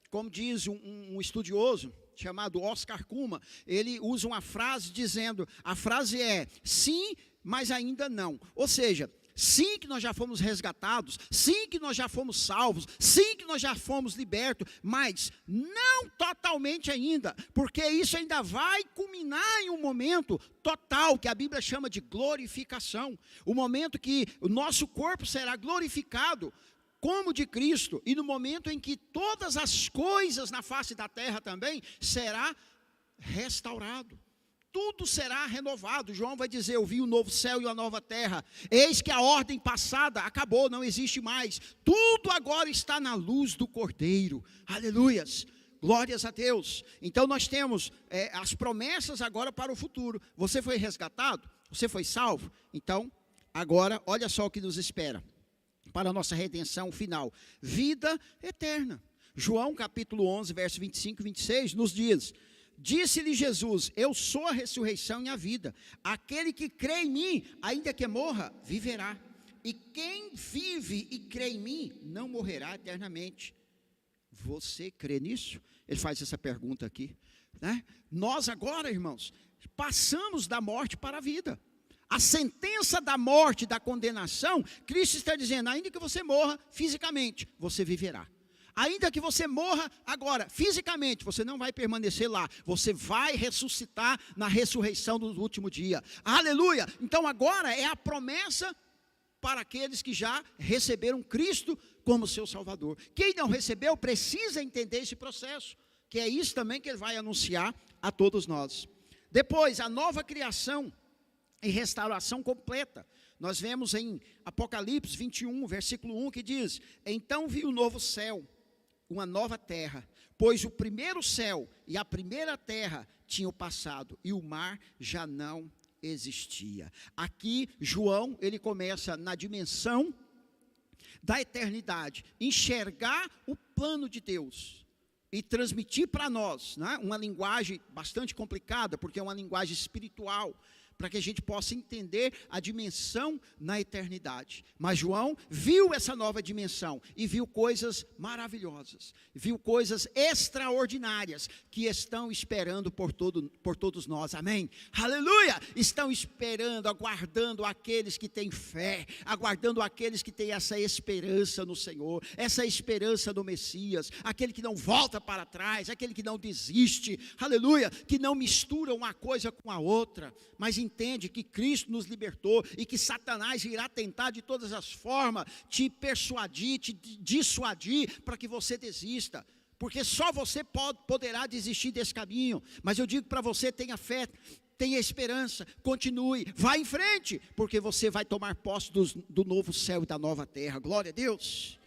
como diz um estudioso, chamado Oscar Kuma, ele usa uma frase dizendo, a frase é, sim, mas ainda não. Ou seja, sim que nós já fomos resgatados, sim que nós já fomos salvos, sim que nós já fomos libertos, mas não totalmente ainda, porque isso ainda vai culminar em um momento total, que a Bíblia chama de glorificação, o momento que o nosso corpo será glorificado, como de Cristo, e no momento em que todas as coisas na face da terra também será restaurado, tudo será renovado. João vai dizer, eu vi o novo céu e a nova terra, eis que a ordem passada acabou, não existe mais, tudo agora está na luz do Cordeiro, aleluias, glórias a Deus. Então nós temos as promessas agora para o futuro. Você foi resgatado? Você foi salvo? Então, agora, olha só o que nos espera para a nossa redenção final, vida eterna. João capítulo 11, verso 25 e 26 nos diz, disse-lhe Jesus, eu sou a ressurreição e a vida, aquele que crê em mim, ainda que morra, viverá, e quem vive e crê em mim, não morrerá eternamente. Você crê nisso? Ele faz essa pergunta aqui, né? Nós agora, irmãos, passamos da morte para a vida. A sentença da morte, da condenação, Cristo está dizendo, ainda que você morra fisicamente, você viverá. Ainda que você morra agora, fisicamente, você não vai permanecer lá, você vai ressuscitar na ressurreição do último dia. Aleluia! Então agora é a promessa para aqueles que já receberam Cristo como seu Salvador. Quem não recebeu precisa entender esse processo, que é isso também que ele vai anunciar a todos nós. Depois, a nova criação e restauração completa. Nós vemos em Apocalipse 21, versículo 1, que diz, então vi um novo céu, uma nova terra, pois o primeiro céu e a primeira terra tinham passado, e o mar já não existia. Aqui, João, ele começa na dimensão da eternidade, enxergar o plano de Deus, e transmitir para nós, né, uma linguagem bastante complicada, porque é uma linguagem espiritual, para que a gente possa entender a dimensão na eternidade. Mas João viu essa nova dimensão e viu coisas maravilhosas, viu coisas extraordinárias que estão esperando por todos nós, amém? Aleluia! Estão esperando, aguardando aqueles que têm fé, aguardando aqueles que têm essa esperança no Senhor, essa esperança no Messias, aquele que não volta para trás, aquele que não desiste, aleluia, que não mistura uma coisa com a outra, mas entende que Cristo nos libertou e que Satanás irá tentar de todas as formas te persuadir, te dissuadir para que você desista, porque só você poderá desistir desse caminho. Mas eu digo para você, tenha fé, tenha esperança, continue, vá em frente, porque você vai tomar posse do novo céu e da nova terra, glória a Deus.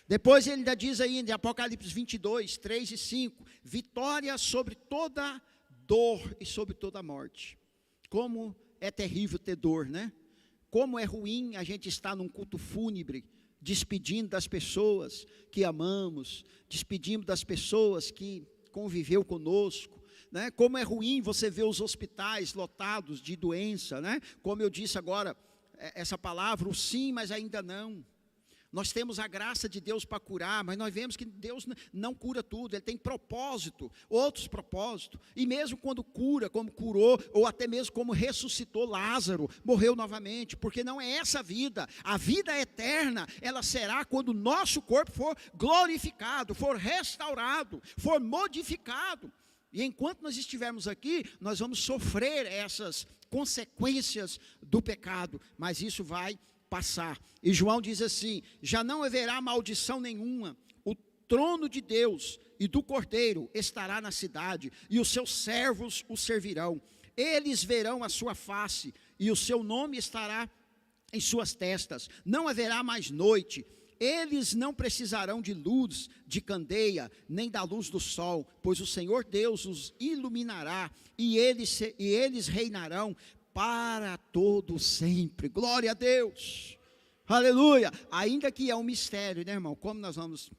Depois ele ainda diz ainda em Apocalipse 22, 3 e 5, vitória sobre toda dor e sobre toda morte. Como é terrível ter dor, né? Como é ruim a gente estar num culto fúnebre, despedindo das pessoas que amamos, despedindo das pessoas que conviveu conosco, né? Como é ruim você ver os hospitais lotados de doença, né? Como eu disse agora, essa palavra, o sim, mas ainda não. Nós temos a graça de Deus para curar, mas nós vemos que Deus não cura tudo, Ele tem propósito, outros propósitos. E mesmo quando cura, como curou, ou até mesmo como ressuscitou Lázaro, morreu novamente, porque não é essa a vida eterna, ela será quando o nosso corpo for glorificado, for restaurado, for modificado. E enquanto nós estivermos aqui, nós vamos sofrer essas consequências do pecado, mas isso vai passar. E João diz assim: já não haverá maldição nenhuma, o trono de Deus e do Cordeiro estará na cidade, e os seus servos o servirão. Eles verão a sua face, e o seu nome estará em suas testas. Não haverá mais noite. Eles não precisarão de luz, de candeia, nem da luz do sol, pois o Senhor Deus os iluminará, e eles reinarão para todo sempre. Glória a Deus, aleluia. Ainda que é um mistério, né, irmão, como nós vamos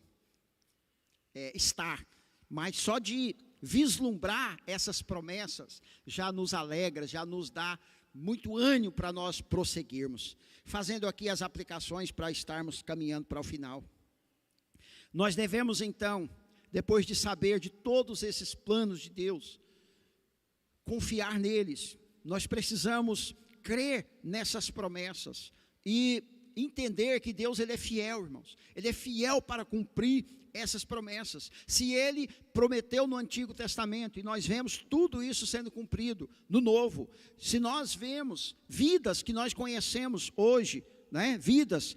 estar, mas só de vislumbrar essas promessas já nos alegra, já nos dá muito ânimo para nós prosseguirmos. Fazendo aqui as aplicações para estarmos caminhando para o final. Nós devemos então, depois de saber de todos esses planos de Deus, confiar neles. Nós precisamos crer nessas promessas e entender que Deus, Ele é fiel, irmãos. Ele é fiel para cumprir essas promessas. Se Ele prometeu no Antigo Testamento, e nós vemos tudo isso sendo cumprido no Novo, se nós vemos vidas que nós conhecemos hoje, né, vidas,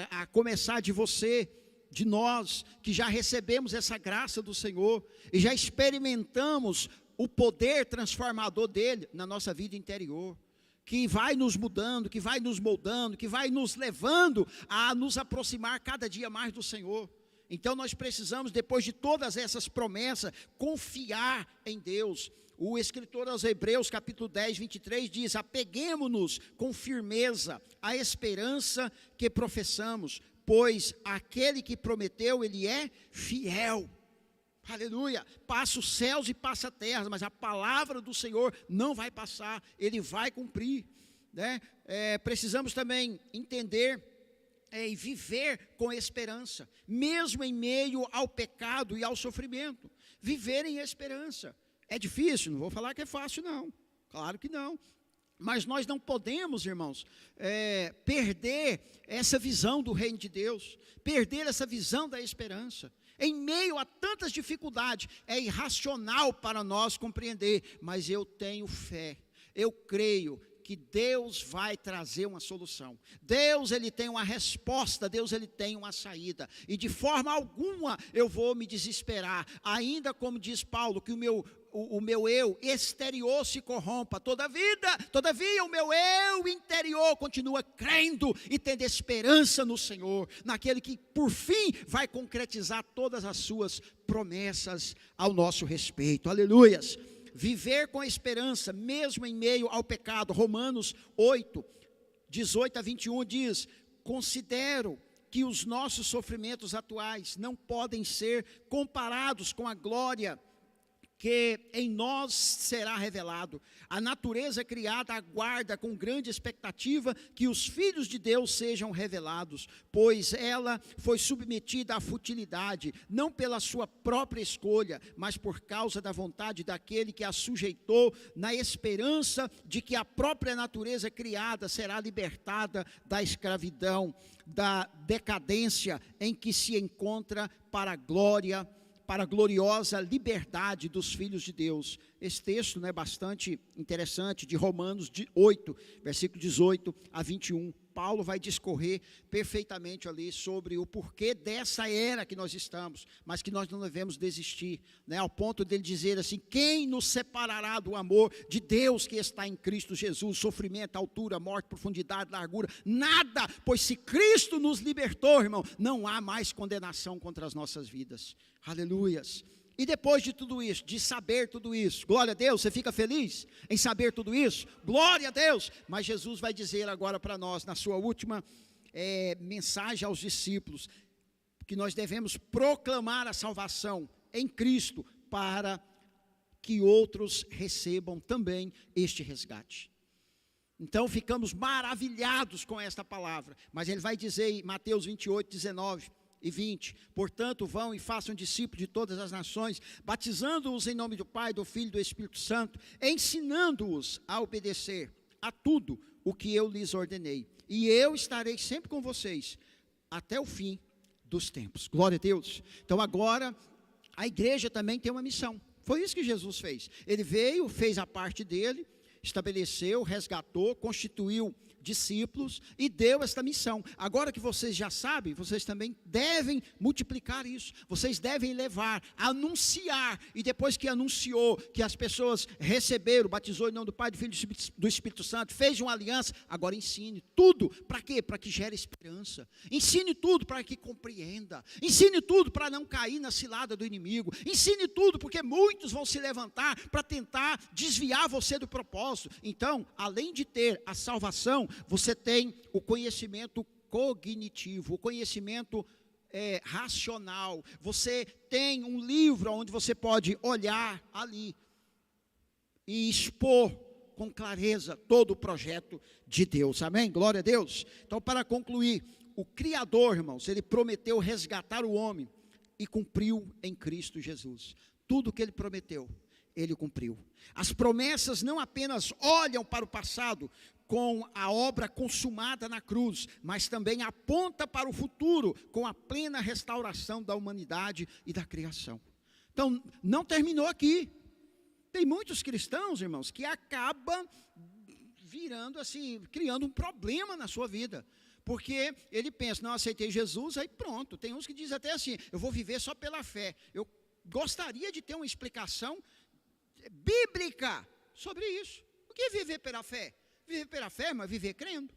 a começar de você, de nós, que já recebemos essa graça do Senhor, e já experimentamos o poder transformador dele na nossa vida interior, que vai nos mudando, que vai nos moldando, que vai nos levando a nos aproximar cada dia mais do Senhor. Então nós precisamos, depois de todas essas promessas, confiar em Deus. O escritor aos Hebreus, capítulo 10, 23, diz: apeguemo-nos com firmeza à esperança que professamos, pois aquele que prometeu, Ele é fiel. Aleluia. Passa os céus e passa a terra, mas a palavra do Senhor não vai passar, Ele vai cumprir, né? Precisamos também entender e viver com esperança, mesmo em meio ao pecado e ao sofrimento. Viver em esperança é difícil, não vou falar que é fácil não, claro que não, mas nós não podemos, irmãos, perder essa visão do reino de Deus, perder essa visão da esperança. Em meio a tantas dificuldades, é irracional para nós compreender, mas eu tenho fé, eu creio que Deus vai trazer uma solução. Deus, Ele tem uma resposta, Deus, Ele tem uma saída, e de forma alguma eu vou me desesperar, ainda como diz Paulo, que o meu eu exterior se corrompa, todavia o meu eu interior continua crendo e tendo esperança no Senhor, naquele que por fim vai concretizar todas as suas promessas ao nosso respeito. Aleluias. Viver com esperança, mesmo em meio ao pecado. Romanos 8, 18 a 21 diz: considero que os nossos sofrimentos atuais não podem ser comparados com a glória que em nós será revelado. A natureza criada aguarda com grande expectativa que os filhos de Deus sejam revelados, pois ela foi submetida à futilidade, não pela sua própria escolha, mas por causa da vontade daquele que a sujeitou, na esperança de que a própria natureza criada será libertada da escravidão, da decadência em que se encontra para a gloriosa liberdade dos filhos de Deus. Esse texto é bastante interessante, de Romanos 8, versículo 18 a 21. Paulo vai discorrer perfeitamente ali sobre o porquê dessa era que nós estamos, mas que nós não devemos desistir, ao ponto dele dizer assim: quem nos separará do amor de Deus que está em Cristo Jesus? Sofrimento, altura, morte, profundidade, largura, nada, pois se Cristo nos libertou, irmão, não há mais condenação contra as nossas vidas. Aleluias. E depois de tudo isso, de saber tudo isso, glória a Deus, você fica feliz em saber tudo isso? Glória a Deus. Mas Jesus vai dizer agora para nós, na sua última mensagem aos discípulos, que nós devemos proclamar a salvação em Cristo, para que outros recebam também este resgate. Então ficamos maravilhados com esta palavra. Mas ele vai dizer em Mateus 28, 19 e 20: portanto, vão e façam discípulos de todas as nações, batizando-os em nome do Pai, do Filho e do Espírito Santo, ensinando-os a obedecer a tudo o que eu lhes ordenei. E eu estarei sempre com vocês até o fim dos tempos. Glória a Deus. Então agora a igreja também tem uma missão. Foi isso que Jesus fez. Ele veio, fez a parte dele, estabeleceu, resgatou, constituiu discípulos e deu esta missão. Agora que vocês já sabem, vocês também devem multiplicar isso. Vocês devem levar, anunciar, e depois que anunciou, que as pessoas receberam, batizou em nome do Pai, do Filho e do Espírito Santo, fez uma aliança, agora ensine tudo. Para quê? Para que gere esperança. Ensine tudo para que compreenda. Ensine tudo para não cair na cilada do inimigo. Ensine tudo porque muitos vão se levantar para tentar desviar você do propósito. Então, além de ter a salvação, você tem o conhecimento cognitivo, o conhecimento racional. Você tem um livro onde você pode olhar ali e expor com clareza todo o projeto de Deus. Amém? Glória a Deus. Então, para concluir, o Criador, irmãos, ele prometeu resgatar o homem e cumpriu em Cristo Jesus. Tudo que ele prometeu, ele cumpriu. As promessas não apenas olham para o passado com a obra consumada na cruz, mas também aponta para o futuro com a plena restauração da humanidade e da criação. Então, não terminou aqui. Tem muitos cristãos, irmãos, que acabam virando assim, criando um problema na sua vida. Porque ele pensa, não aceitei Jesus, aí pronto. Tem uns que dizem até assim, eu vou viver só pela fé. Eu gostaria de ter uma explicação bíblica sobre isso. O que é viver pela fé? Viver pela fé, mas viver crendo.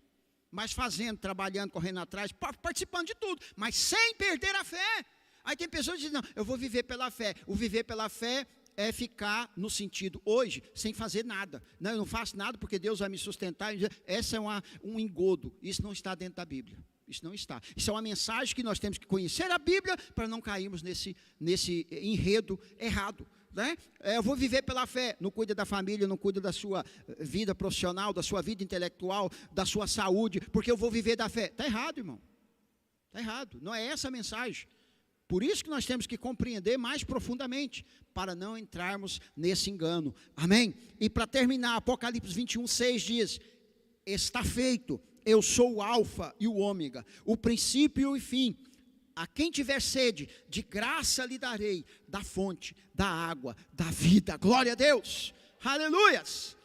Mas fazendo, trabalhando, correndo atrás, participando de tudo, mas sem perder a fé. Aí tem pessoas que dizem, não, eu vou viver pela fé. O viver pela fé é ficar no sentido, hoje, sem fazer nada. Não, eu não faço nada porque Deus vai me sustentar. Essa é um engodo. Isso não está dentro da Bíblia. Isso não está. Isso é uma mensagem que nós temos que conhecer a Bíblia para não cairmos nesse enredo errado. Né? Eu vou viver pela fé, não cuida da família, não cuida da sua vida profissional, da sua vida intelectual, da sua saúde, porque eu vou viver da fé. Está errado, irmão. Está errado. Não é essa a mensagem. Por isso que nós temos que compreender mais profundamente, para não entrarmos nesse engano. Amém? E para terminar, Apocalipse 21, 6 diz, está feito, eu sou o alfa e o ômega, o princípio e o fim. A quem tiver sede, de graça lhe darei da fonte, da água, da vida. Glória a Deus. Aleluias.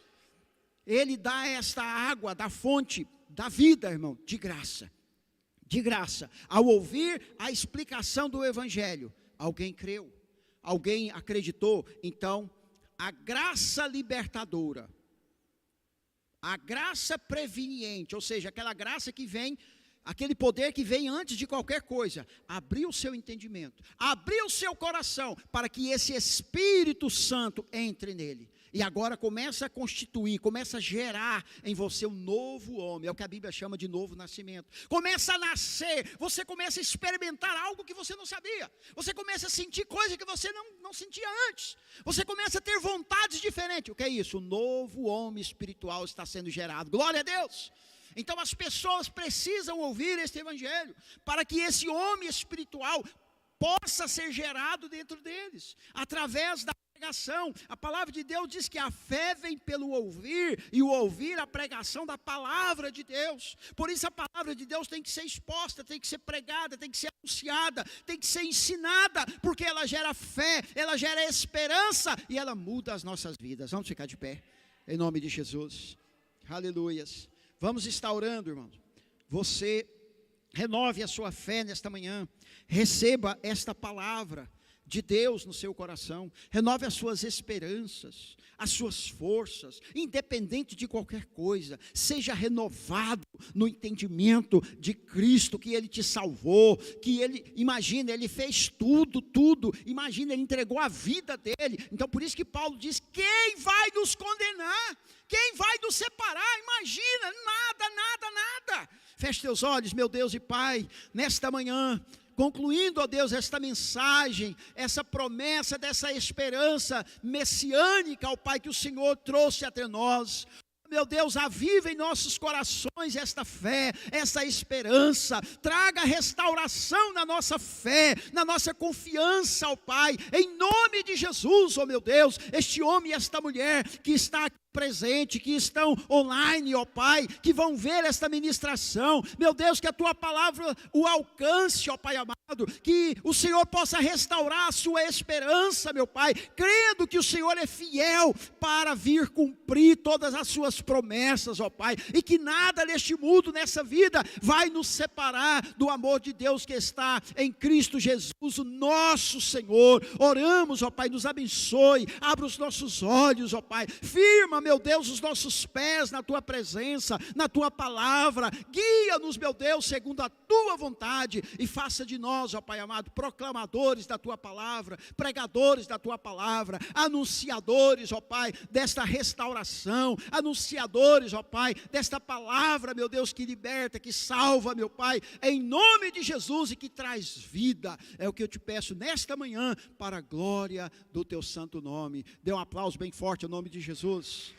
Ele dá esta água da fonte da vida, irmão, de graça. De graça. Ao ouvir a explicação do Evangelho, alguém creu, alguém acreditou. Então, a graça libertadora, a graça preveniente, ou seja, aquela graça que vem, aquele poder que vem antes de qualquer coisa, abriu o seu entendimento, abriu o seu coração, para que esse Espírito Santo entre nele. E agora começa a constituir, começa a gerar em você um novo homem. É o que a Bíblia chama de novo nascimento. Começa a nascer, você começa a experimentar algo que você não sabia. Você começa a sentir coisas que você não sentia antes. Você começa a ter vontades diferentes. O que é isso? O novo homem espiritual está sendo gerado. Glória a Deus! Então as pessoas precisam ouvir este Evangelho, para que esse homem espiritual possa ser gerado dentro deles, através da pregação. A palavra de Deus diz que a fé vem pelo ouvir, e o ouvir a pregação da palavra de Deus. Por isso a palavra de Deus tem que ser exposta, tem que ser pregada, tem que ser anunciada, tem que ser ensinada, porque ela gera fé, ela gera esperança, e ela muda as nossas vidas. Vamos ficar de pé, em nome de Jesus. Aleluias. Vamos estar orando, irmãos. Você renove a sua fé nesta manhã. Receba esta palavra de Deus no seu coração. Renove as suas esperanças, as suas forças, independente de qualquer coisa. Seja renovado no entendimento de Cristo, que Ele te salvou, que Ele, imagina, Ele fez tudo. Imagina, Ele entregou a vida dEle. Então por isso que Paulo diz, quem vai nos condenar? Quem vai nos separar? Imagina, nada. Feche teus olhos, meu Deus e Pai, nesta manhã, concluindo, ó Deus, esta mensagem, essa promessa dessa esperança messiânica, ó Pai, que o Senhor trouxe até nós. Meu Deus, aviva em nossos corações esta fé, essa esperança, traga restauração na nossa fé, na nossa confiança ao Pai, em nome de Jesus, ó meu Deus, este homem e esta mulher que está aqui presente, que estão online, ó Pai, que vão ver esta ministração, meu Deus, que a Tua palavra o alcance, ó Pai amado, que o Senhor possa restaurar a sua esperança, meu Pai, crendo que o Senhor é fiel para vir cumprir todas as suas promessas, ó Pai, e que nada neste mundo, nessa vida, vai nos separar do amor de Deus que está em Cristo Jesus, o nosso Senhor. Oramos, ó Pai, nos abençoe, abra os nossos olhos, ó Pai, firma, meu Deus, os nossos pés na Tua presença, na Tua palavra, guia-nos, meu Deus, segundo a Tua vontade, e faça de nós, ó Pai amado, proclamadores da Tua palavra, pregadores da Tua palavra, anunciadores, ó Pai, desta restauração, anunciadores, ó Pai, desta palavra, meu Deus, que liberta, que salva, meu Pai, em nome de Jesus, e que traz vida. É o que eu te peço nesta manhã, para a glória do Teu santo nome. Dê um aplauso bem forte ao nome de Jesus.